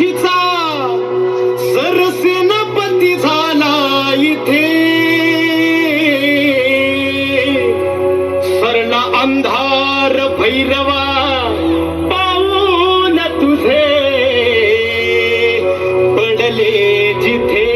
काशीचा सरसेनापती झाला इथे, सरला अंधार भैरवा पाऊल तुझे पडले जिथे.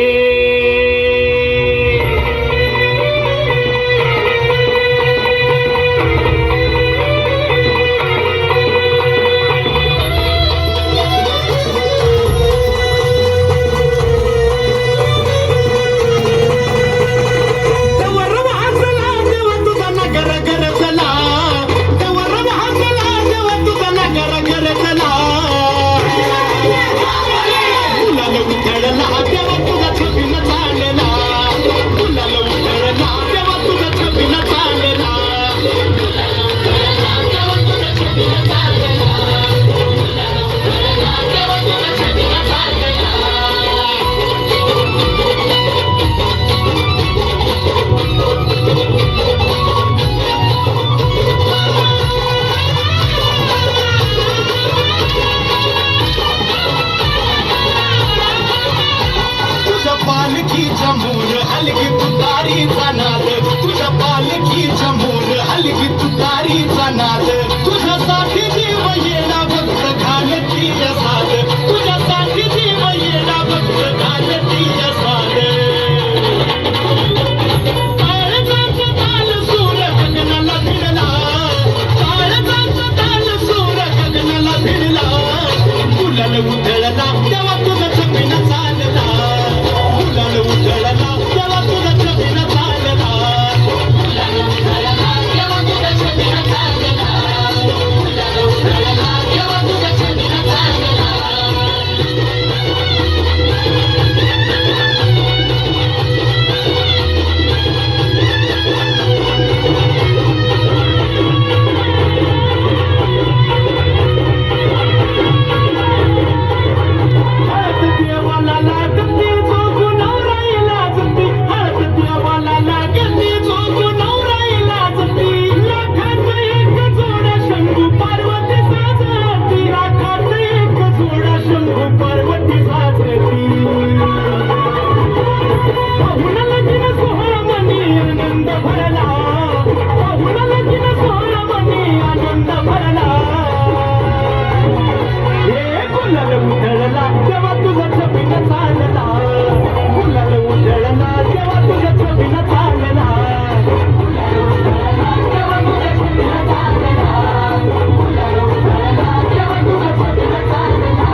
पालखीच्या मोर हलगी तुतारीचा नाद, तुझ्या पालखीच्या मोर हलगी तुतारीचा नाद, तुझ्यासाठी जीव येणा भक्त घालती साध, तुझ्यासाठी जीव येणा भक्त घालती साध. काळजाचा ताल सूर गगनाला भिडला, काळजाचा ताल सूर गगनाला भिडला, गुलाल उधळला तेव्हा तुझा छबिना चालला, गुलाल उधळला तेव्हा तुझा छबिना चालला, गुलाल उधळला तेव्हा तुझा छबिना चालला, गुलाल उधळला तेव्हा तुझा छबिना चालला. देवाला लागते जोगू नवराईला जती, हळद देवाला लागते जोगू नवराईला जती, लाखात एक जोडा शंभू पार्वती साजती, लाखात एक जोडा शंभू पार्वती साजती. पाहुणा लगीन सोहळा मनी आनंद भरला, पाहुणा लगीन सोहळा मनी आनंद भरला. हे गुलाल उधळला तेव्हा तुझा छबिना चालला, गुलाल उधळला तेव्हा तुझा छबिना चालला, गुलाल उधळला तेव्हा तुझा छबिना चालला, गुलाल उधळला तेव्हा तुझा छबिना चालला.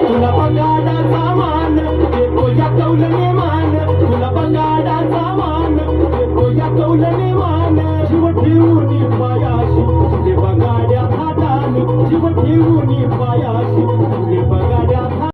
तुला बगाडाचा मान देतो या कौलने मान, तुला बगाडाचा मान देतो या कौलने मान, जीव ठेवून पायाशी तुझे बगाड्या हाताने, जीव ठेवून पायाशी तुझे बगाड्या